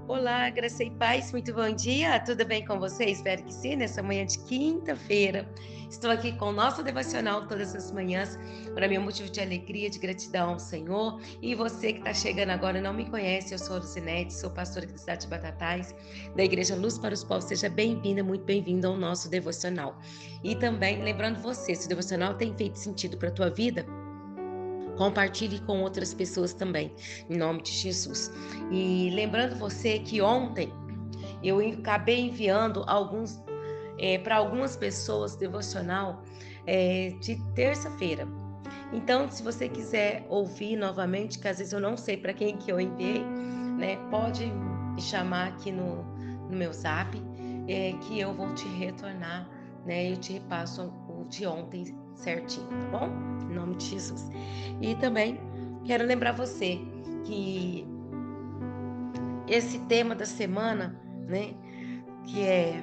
Olá, graça e paz, muito bom dia, tudo bem com você? Espero que sim, nessa manhã de quinta-feira. Estou aqui com o nosso devocional todas as manhãs, para mim é um motivo de alegria, de gratidão ao Senhor. E você que está chegando agora e não me conhece, eu sou a Lucinete, sou pastora aqui da cidade de Batatais, da Igreja Luz para os Povos. Seja bem-vinda, muito bem-vindo ao nosso devocional. E também, lembrando você, se o devocional tem feito sentido para a tua vida, compartilhe com outras pessoas também, em nome de Jesus. E lembrando você que ontem eu acabei enviando para algumas pessoas devocional de terça-feira. Então, se você quiser ouvir novamente, que às vezes eu não sei para quem que eu enviei, né? Pode me chamar aqui no meu zap, que eu vou te retornar, né? Eu te repasso o de ontem certinho, tá bom? Em nome de Jesus. E também quero lembrar você que esse tema da semana, né? Que é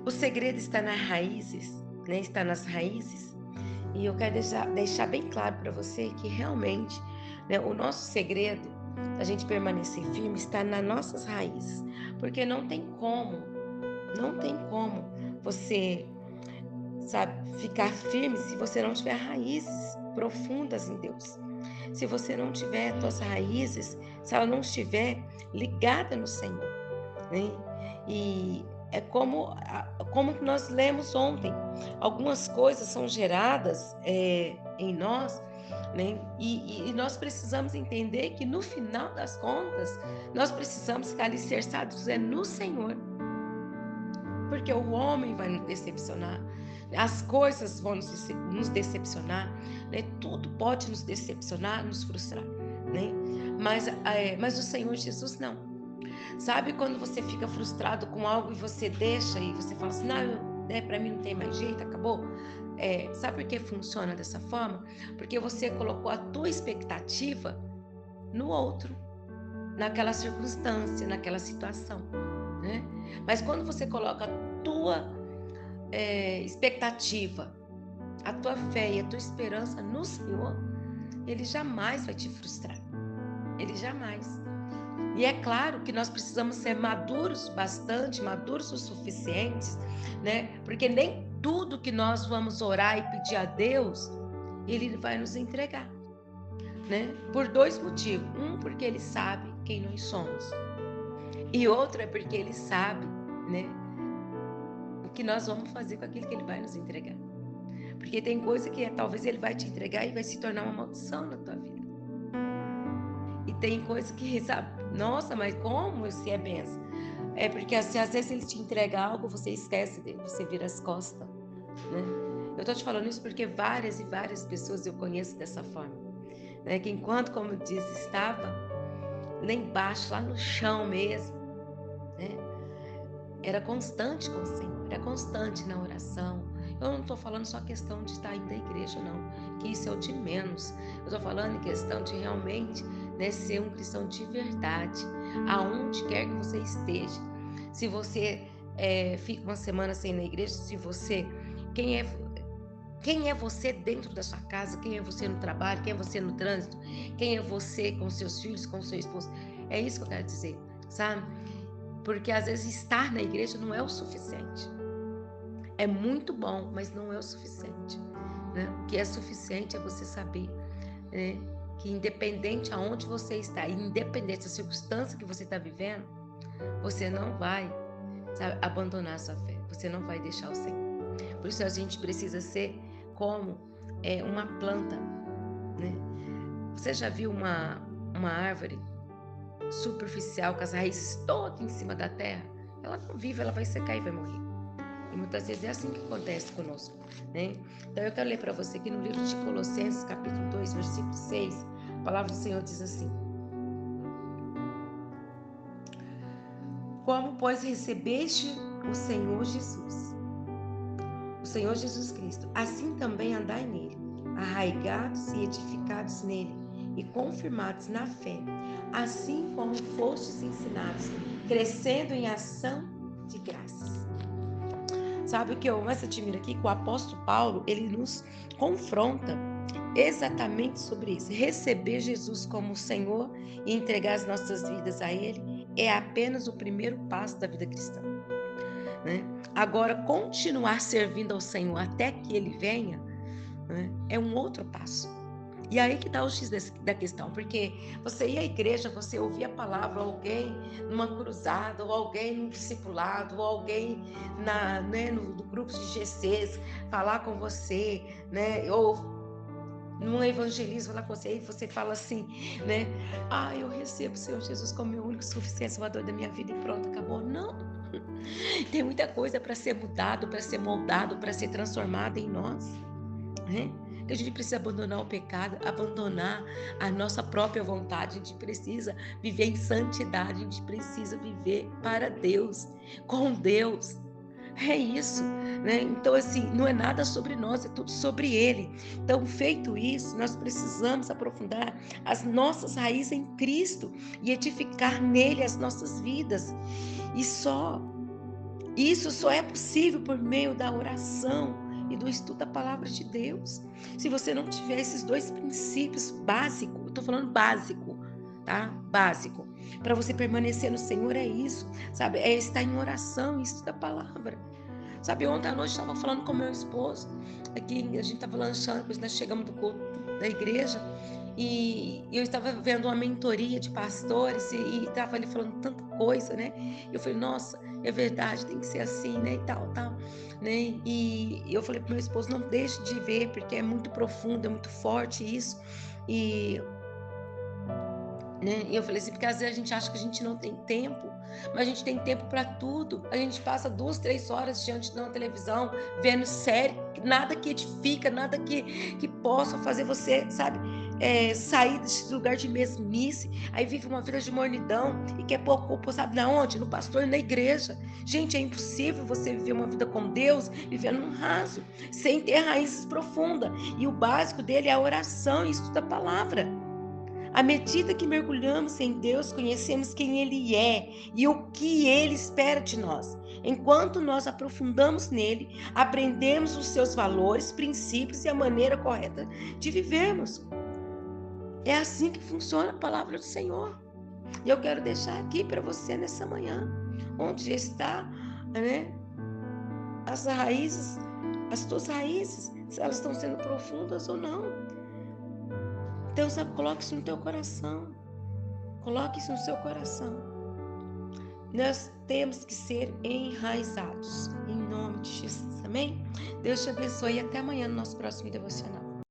o segredo está nas raízes, né? Está nas raízes. E eu quero deixar bem claro para você que realmente, né, o nosso segredo, a gente permanecer firme, está nas nossas raízes. Porque não tem como você, sabe, ficar firme se você não tiver raízes profundas em Deus. Se você não tiver suas raízes, se ela não estiver ligada no Senhor, né? E é como nós lemos ontem. Algumas coisas são geradas em nós, né? E nós precisamos entender que no final das contas, nós precisamos ficar alicerçados no Senhor. Porque o homem vai nos decepcionar, as coisas vão nos decepcionar, né? Tudo pode nos decepcionar, nos frustrar, né? Mas o Senhor Jesus não. Sabe quando você fica frustrado com algo e você deixa e você fala assim, não, para mim não tem mais jeito, acabou? Sabe por que funciona dessa forma? Porque você colocou a tua expectativa no outro, naquela circunstância, naquela situação, né? Mas quando você coloca a tua expectativa, a tua fé e a tua esperança no Senhor, Ele jamais vai te frustrar. Ele jamais. E é claro que nós precisamos ser maduros bastante, maduros o suficientes, né? Porque nem tudo que nós vamos orar e pedir a Deus, Ele vai nos entregar, né? Por dois motivos. Um, porque Ele sabe quem nós somos. E outro é porque Ele sabe, né, o que nós vamos fazer com aquilo que Ele vai nos entregar. Porque tem coisa que talvez Ele vai te entregar e vai se tornar uma maldição na tua vida. E tem coisa que, sabe, nossa, mas como se é benção? É porque assim, às vezes Ele te entrega algo, você esquece dele, você vira as costas, né? Eu tô te falando isso porque várias e várias pessoas eu conheço dessa forma, né? Que enquanto, como eu disse, estava lá embaixo, lá no chão mesmo, né? Era constante com o Senhor, era constante na oração. Eu não estou falando só questão de estar indo à igreja, não, que isso é o de menos. Eu estou falando em questão de realmente, né, ser um cristão de verdade, aonde quer que você esteja. Se você fica uma semana sem ir na igreja, quem é você dentro da sua casa, quem é você no trabalho, quem é você no trânsito, quem é você com seus filhos, com seu esposo. É isso que eu quero dizer, sabe? Porque às vezes estar na igreja não é o suficiente. É muito bom, mas não é o suficiente, né? O que é suficiente é você saber, né, que independente aonde você está, independente da circunstância que você está vivendo, você não vai, sabe, abandonar a sua fé. Você não vai deixar o Senhor. Por isso a gente precisa ser como uma planta, né? Você já viu uma árvore superficial, com as raízes todas em cima da terra? Ela não vive, ela vai secar e vai morrer. E muitas vezes é assim que acontece conosco, né? Então eu quero ler para você aqui no livro de Colossenses, capítulo 2, versículo 6, a palavra do Senhor diz assim: como, pois, recebeste o Senhor Jesus Cristo, assim também andai nele, arraigados e edificados nele e confirmados na fé, assim como fostes ensinados, crescendo em ação de graças. Sabe o que eu mais admiro aqui? Que o apóstolo Paulo, ele nos confronta exatamente sobre isso. Receber Jesus como Senhor e entregar as nossas vidas a Ele é apenas o primeiro passo da vida cristã, né? Agora, continuar servindo ao Senhor até que Ele venha, né, é um outro passo. E aí que está o X da questão, porque você ia à igreja, você ouvia a palavra, alguém numa cruzada, ou alguém num discipulado, ou alguém no grupo de GCs falar com você, né? Ou num evangelismo lá com você, e você fala assim, né? Eu recebo o Senhor Jesus como meu único suficiente salvador da minha vida e pronto, acabou. Não. Tem muita coisa para ser mudado, para ser moldado, para ser transformado em nós, né? A gente precisa abandonar o pecado, abandonar a nossa própria vontade, a gente precisa viver em santidade, a gente precisa viver para Deus, com Deus. É isso, né? Então, assim, não é nada sobre nós, é tudo sobre Ele. Então, feito isso, nós precisamos aprofundar as nossas raízes em Cristo e edificar nele as nossas vidas. E isso só é possível por meio da oração e do estudo da palavra de Deus. Se você não tiver esses dois princípios básicos, eu estou falando básico, tá? Básico. Para você permanecer no Senhor é isso, sabe? É estar em oração e estudo da palavra. Sabe, ontem à noite eu estava falando com meu esposo, aqui a gente estava lanchando, depois nós chegamos do culto da igreja, e eu estava vendo uma mentoria de pastores, e estava ali falando tanta coisa, né? Eu falei, nossa, é verdade, tem que ser assim, né? E tal, né? E eu falei para meu esposo, não deixe de ver, porque é muito profundo, é muito forte isso. E, né? E eu falei assim, porque às vezes a gente acha que a gente não tem tempo, mas a gente tem tempo para tudo. A gente passa 2, 3 horas diante de uma televisão, vendo série, nada que edifica, nada que possa fazer você, sabe, sair desse lugar de mesmice. Aí vive uma vida de mornidão e quer pôr culpa, sabe na onde? No pastor e na igreja. Gente, é impossível você viver uma vida com Deus vivendo num raso, sem ter raízes profundas. E o básico dele é a oração e estudo da palavra. À medida que mergulhamos em Deus, conhecemos quem Ele é e o que Ele espera de nós. Enquanto nós aprofundamos nele, aprendemos os seus valores, princípios e a maneira correta de vivermos. É assim que funciona a palavra do Senhor. E eu quero deixar aqui para você nessa manhã, onde está, né, as raízes, as tuas raízes, se elas estão sendo profundas ou não. Então, sabe, coloque isso no teu coração. Coloque isso no seu coração. Nós temos que ser enraizados. Em nome de Jesus. Amém? Deus te abençoe e até amanhã no nosso próximo devocional.